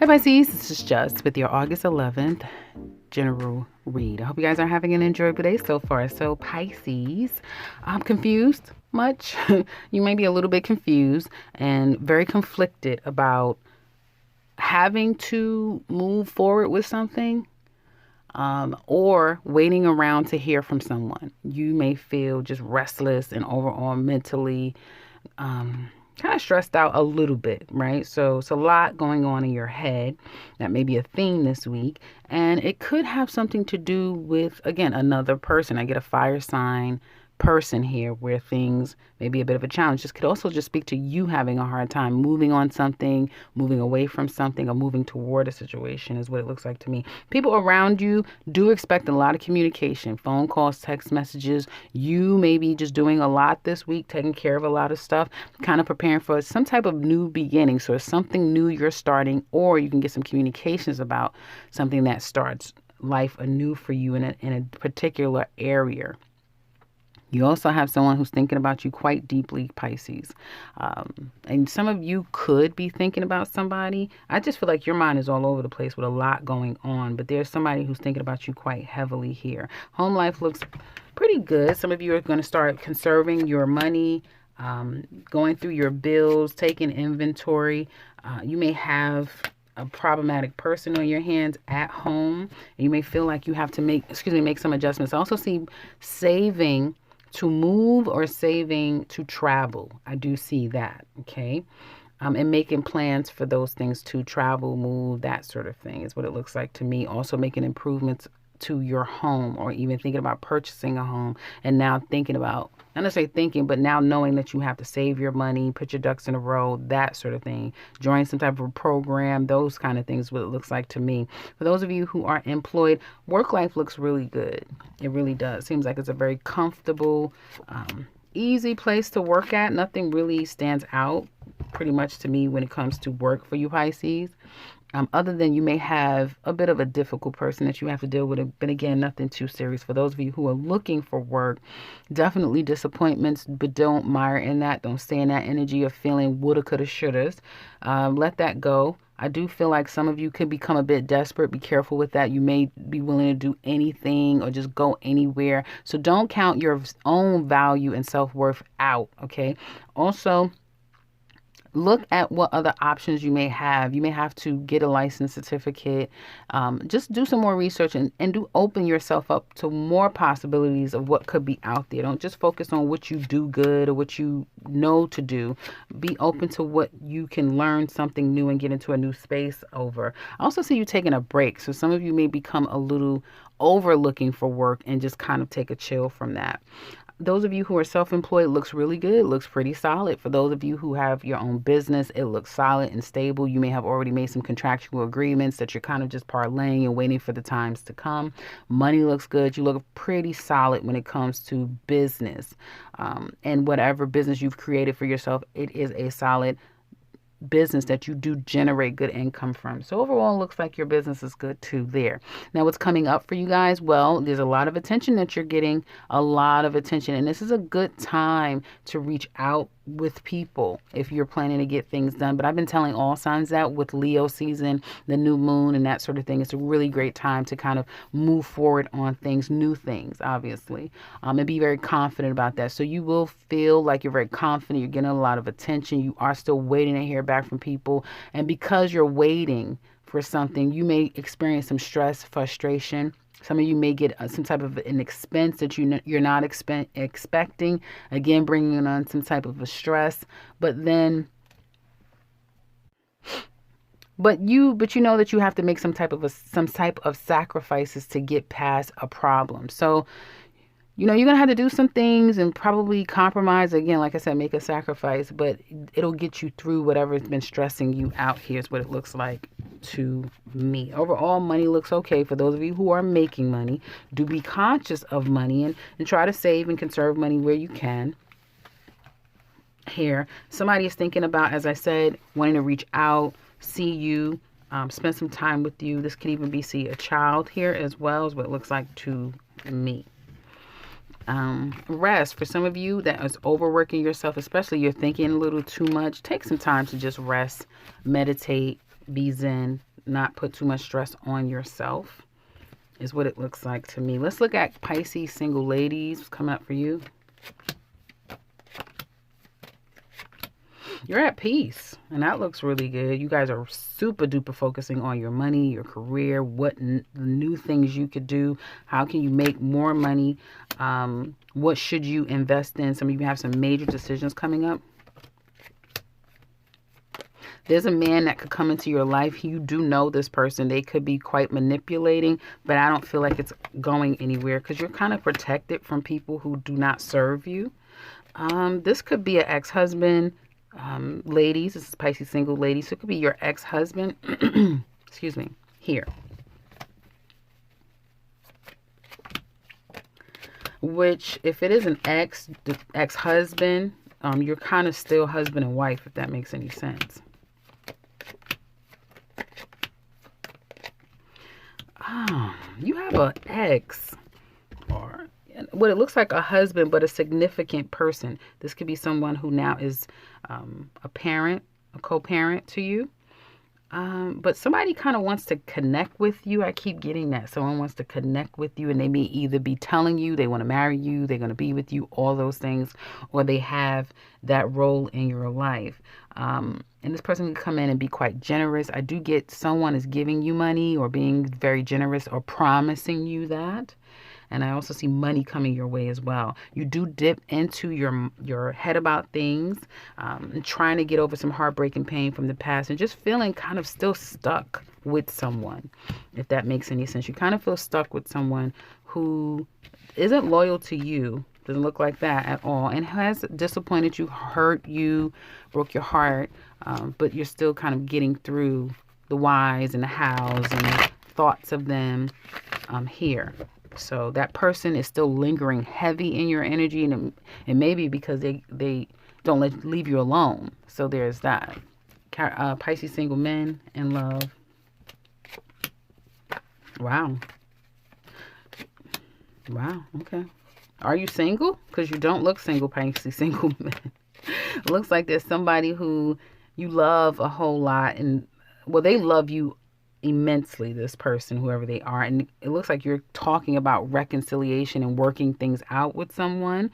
Hi Pisces, this is Just with your August 11th general read. I hope you guys are having an enjoyable day so far. So Pisces, I'm confused much. You may be a little bit confused and very conflicted about having to move forward with something, or waiting around to hear from someone. You may feel just restless and overall mentally kind of stressed out a little bit, right? So it's a lot going on in your head. That may be a theme this week. And it could have something to do with, again, another person. I get a fire sign person here where things may be a bit of a challenge. This could also just speak to you having a hard time moving on something, moving away from something, or moving toward a situation is what it looks like to me. People around you do expect a lot of communication, phone calls, text messages. You may be just doing a lot this week, taking care of a lot of stuff, kind of preparing for some type of new beginning. So it's something new you're starting, or you can get some communications about something that starts life anew for you in a particular area. You also have someone who's thinking about you quite deeply, Pisces. And some of you could be thinking about somebody. I just feel like your mind is all over the place with a lot going on, but there's somebody who's thinking about you quite heavily here. Home life looks pretty good. Some of you are going to start conserving your money, going through your bills, taking inventory. You may have a problematic person on your hands at home. And you may feel like you have to make some adjustments. I also see saving to move or saving to travel. I do see that, okay? And making plans for those things to travel, move, that sort of thing is what it looks like to me. Also making improvements to your home, or even thinking about purchasing a home, and now thinking about, not necessarily thinking, but now knowing that you have to save your money, put your ducks in a row, that sort of thing. Join some type of a program, those kind of things, what it looks like to me. For those of you who are employed, work life looks really good. It really does. Seems like it's a very comfortable, easy place to work at. Nothing really stands out pretty much to me when it comes to work for you Pisces. Other than you may have a bit of a difficult person that you have to deal with, but again, nothing too serious. For those of you who are looking for work, definitely disappointments, but don't mire in that. Don't stay in that energy of feeling woulda, coulda, shouldas. Let that go. I do feel like some of you could become a bit desperate. Be careful with that. You may be willing to do anything or just go anywhere. So don't count your own value and self-worth out, okay? Also, look at what other options you may have. You may have to get a license certificate. Just do some more research and do open yourself up to more possibilities of what could be out there. Don't just focus on what you do good or what you know to do. Be open to what you can learn something new and get into a new space over. I also see you taking a break. So some of you may become a little overlooking for work and just kind of take a chill from that. Those of you who are self-employed, looks really good. It looks pretty solid. For those of you who have your own business, it looks solid and stable. You may have already made some contractual agreements that you're kind of just parlaying and waiting for the times to come. Money looks good. You look pretty solid when it comes to business. And whatever business you've created for yourself, it is a solid business that you do generate good income from. So overall, it looks like your business is good too there. Now, what's coming up for you guys? Well, there's a lot of attention that you're getting, a lot of attention. And this is a good time to reach out with people if you're planning to get things done. But I've been telling all signs that with Leo season, the new moon and that sort of thing, it's a really great time to kind of move forward on things, new things, obviously, and be very confident about that. So you will feel like you're very confident. You're getting a lot of attention. You are still waiting to hear back from people. And because you're waiting for something, you may experience some stress, frustration. Some of you may get some type of an expense that you're not expecting. Again, bringing on some type of a stress. But you know that you have to make some type of sacrifices to get past a problem. So, you're going to have to do some things and probably compromise. Again, like I said, make a sacrifice, but it'll get you through whatever's been stressing you out. Here's what it looks like to me. Overall, money looks okay. For those of you who are making money, do be conscious of money and try to save and conserve money where you can. Here, somebody is thinking about, as I said, wanting to reach out, see you, spend some time with you. This can even be see a child here as well, is what it looks like to me. Rest. For some of you that is overworking yourself, especially you're thinking a little too much, take some time to just rest, meditate, be zen, not put too much stress on yourself is what it looks like to me. Let's look at Pisces single ladies. What's coming up for you? You're at peace, and that looks really good. You guys are super duper focusing on your money, your career, what new things you could do. How can you make more money? What should you invest in? Some of you have some major decisions coming up. There's a man that could come into your life. You do know this person. They could be quite manipulating, but I don't feel like it's going anywhere because you're kind of protected from people who do not serve you. This could be an ex-husband. Ladies, this is Pisces single ladies. So it could be your ex-husband. Excuse me. Here. Which, if it is an ex-husband, you're kind of still husband and wife, if that makes any sense. You have an ex, or what it looks like a husband, but a significant person. This could be someone who now is a parent, a co-parent to you. But somebody kind of wants to connect with you. I keep getting that. Someone wants to connect with you, and they may either be telling you they want to marry you, they're going to be with you, all those things, or they have that role in your life. And this person can come in and be quite generous. I do get someone is giving you money or being very generous or promising you that. And I also see money coming your way as well. You do dip into your head about things, and trying to get over some heartbreak and pain from the past, and just feeling kind of still stuck with someone, if that makes any sense. You kind of feel stuck with someone who isn't loyal to you, doesn't look like that at all, and has disappointed you, hurt you, broke your heart, but you're still kind of getting through the whys and the hows and the thoughts of them here. So that person is still lingering heavy in your energy, and maybe because they don't leave you alone. So there's that. Pisces single men in love. Wow. Wow. Okay. Are you single? Because you don't look single, Pisces single men. It looks like there's somebody who you love a whole lot, and well, they love you immensely, this person, whoever they are, and it looks like you're talking about reconciliation and working things out with someone.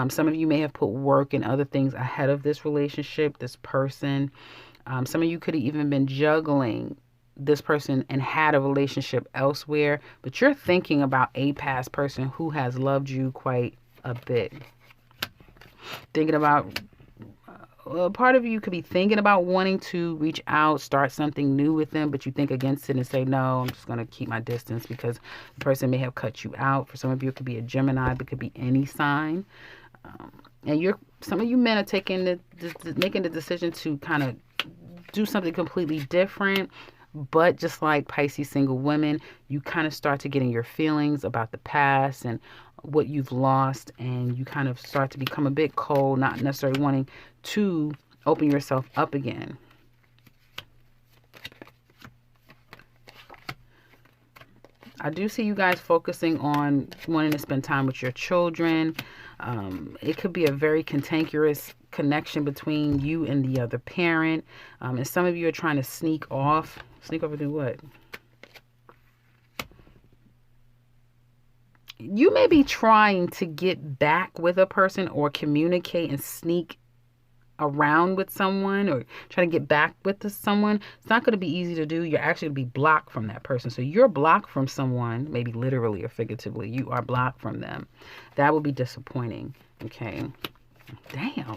Some of you may have put work and other things ahead of this relationship, this person. Some of you could have even been juggling this person and had a relationship elsewhere, but you're thinking about a past person who has loved you quite a bit. Thinking about part of you could be thinking about wanting to reach out, start something new with them, but you think against it and say, no, I'm just going to keep my distance because the person may have cut you out. For some of you, it could be a Gemini, but it could be any sign. And some of you men are making the decision to kind of do something completely different. But just like Pisces single women, you kind of start to get in your feelings about the past and what you've lost, and you kind of start to become a bit cold, not necessarily wanting to open yourself up again. I do see you guys focusing on wanting to spend time with your children. It could be a very cantankerous connection between you and the other parent. And some of you are trying to sneak off. Sneak over to what? You may be trying to get back with a person or communicate and sneak around with someone or trying to get back with someone. It's not going to be easy to do. You're actually going to be blocked from that person. So you're blocked from someone, maybe literally or figuratively. You are blocked from them. That will be disappointing. Okay. Damn.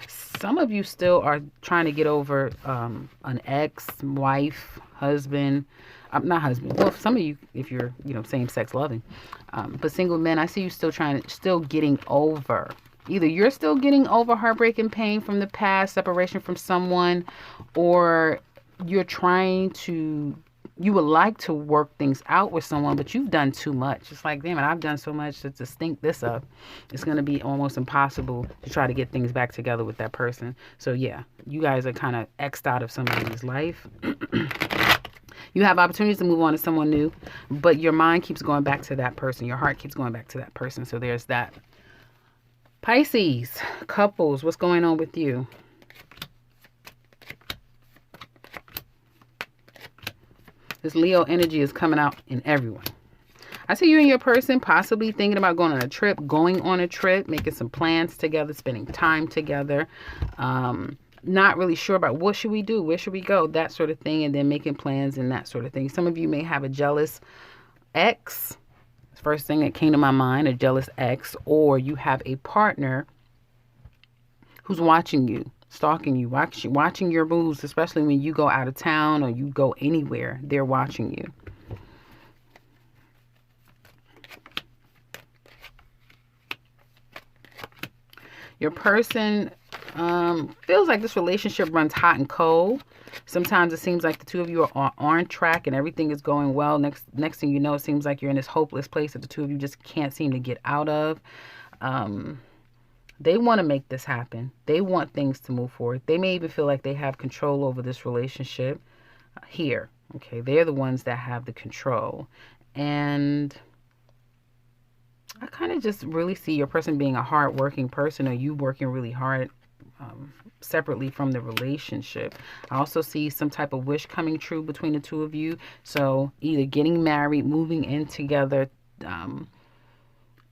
Some of you still are trying to get over an ex, wife, husband. Not husband. Well, some of you, if you're, same-sex loving. But single men, I see you still getting over. Either you're still getting over heartbreak and pain from the past, separation from someone, or you would like to work things out with someone, but you've done too much. It's like, damn it, I've done so much to stink this up. It's going to be almost impossible to try to get things back together with that person. So yeah, you guys are kind of X'd out of somebody's life. You have opportunities to move on to someone new, but your mind keeps going back to that person. Your heart keeps going back to that person. So there's that. Pisces, couples, what's going on with you? This Leo energy is coming out in everyone. I see you and your person possibly thinking about going on a trip, making some plans together, spending time together. Not really sure about what should we do, where should we go, that sort of thing, and then making plans and that sort of thing. Some of you may have a jealous ex. First thing that came to my mind, a jealous ex, or you have a partner who's watching you, stalking you, watching your moves, especially when you go out of town or you go anywhere, they're watching you. Your person feels like this relationship runs hot and cold. Sometimes it seems like the two of you are on track and everything is going well. Next thing you know, it seems like you're in this hopeless place that the two of you just can't seem to get out of. They want to make this happen. They want things to move forward. They may even feel like they have control over this relationship here. Okay, they're the ones that have the control. And I kind of just really see your person being a hard-working person, or you working really hard separately from the relationship. I also see some type of wish coming true between the two of you. So either getting married, moving in together.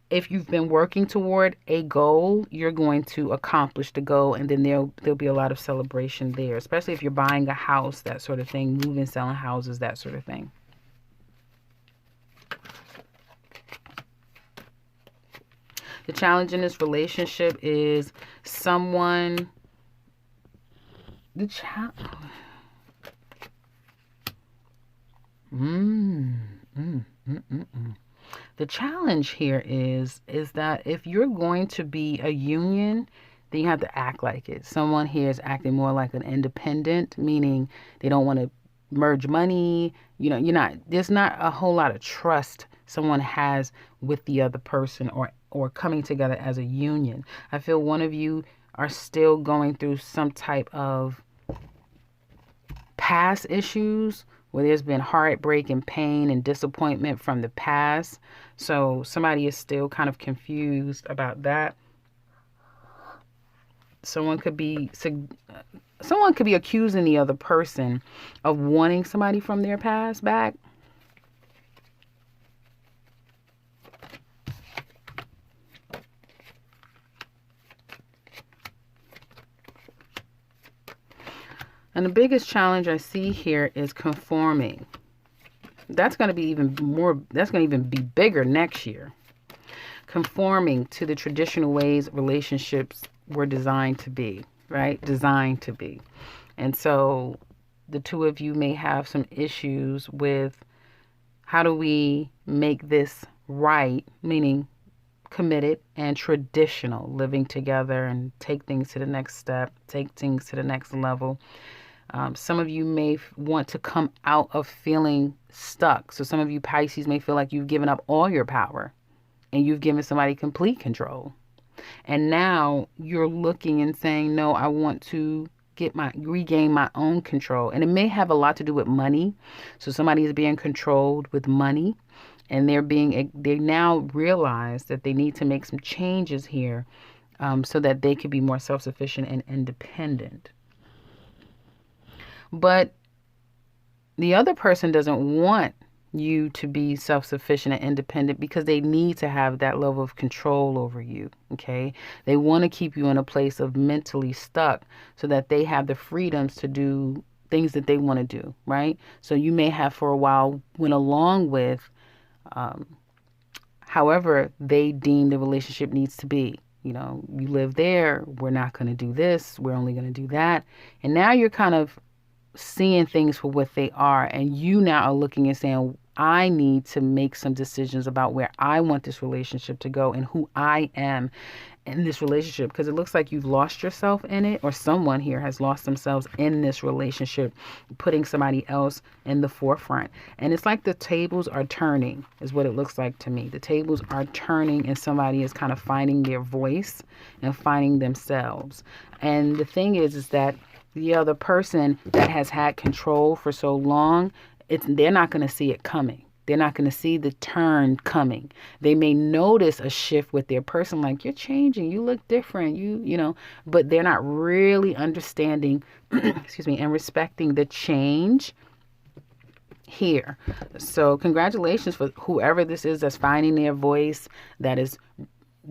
If you've been working toward a goal, you're going to accomplish the goal, and then there'll be a lot of celebration there, especially if you're buying a house, that sort of thing, moving, selling houses, that sort of thing. The challenge in this relationship is someone. The challenge here is that if you're going to be a union, then you have to act like it. Someone here is acting more like an independent, meaning they don't want to merge money. There's not a whole lot of trust someone has with the other person or coming together as a union. I feel one of you are still going through some type of past issues where there's been heartbreak and pain and disappointment from the past. So somebody is still kind of confused about that. Someone could be accusing the other person of wanting somebody from their past back. And the biggest challenge I see here is conforming. That's going to be even be bigger next year. Conforming to the traditional ways relationships were designed to be, right? Designed to be. And so the two of you may have some issues with how do we make this right, meaning committed and traditional, living together and take things to the next step, take things to the next level. Some of you may want to come out of feeling stuck. So some of you Pisces may feel like you've given up all your power and you've given somebody complete control. And now you're looking and saying, no, I want to regain my own control. And it may have a lot to do with money. So somebody is being controlled with money, and they now realize that they need to make some changes here so that they can be more self-sufficient and independent. But the other person doesn't want you to be self-sufficient and independent because they need to have that level of control over you, okay? They want to keep you in a place of mentally stuck so that they have the freedoms to do things that they want to do, right? So you may have for a while went along with however they deem the relationship needs to be. You live there, we're not going to do this, we're only going to do that. And now you're kind of seeing things for what they are, and you now are looking and saying, I need to make some decisions about where I want this relationship to go and who I am in this relationship, because it looks like you've lost yourself in it, or someone here has lost themselves in this relationship, putting somebody else in the forefront. And it's like the tables are turning, is what it looks like to me. The tables are turning and somebody is kind of finding their voice and finding themselves. And the thing is that the other person that has had control for so long, they're not going to see it coming. They're not going to see the turn coming. They may notice a shift with their person, like, you're changing, you look different, but they're not really understanding, and respecting the change here. So congratulations for whoever this is that's finding their voice, that is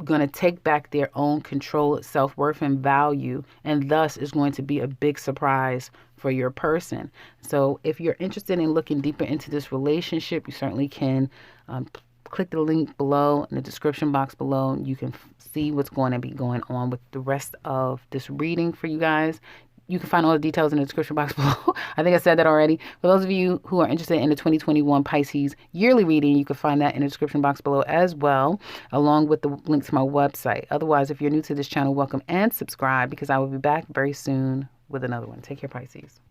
going to take back their own control, self-worth, and value, and thus is going to be a big surprise for your person. So if you're interested in looking deeper into this relationship, you certainly can click the link below in the description box below. You can see what's going to be going on with the rest of this reading for you guys. You can find all the details in the description box below. I think I said that already. For those of you who are interested in the 2021 Pisces yearly reading, you can find that in the description box below as well, along with the link to my website. Otherwise, if you're new to this channel, welcome and subscribe, because I will be back very soon with another one. Take care, Pisces.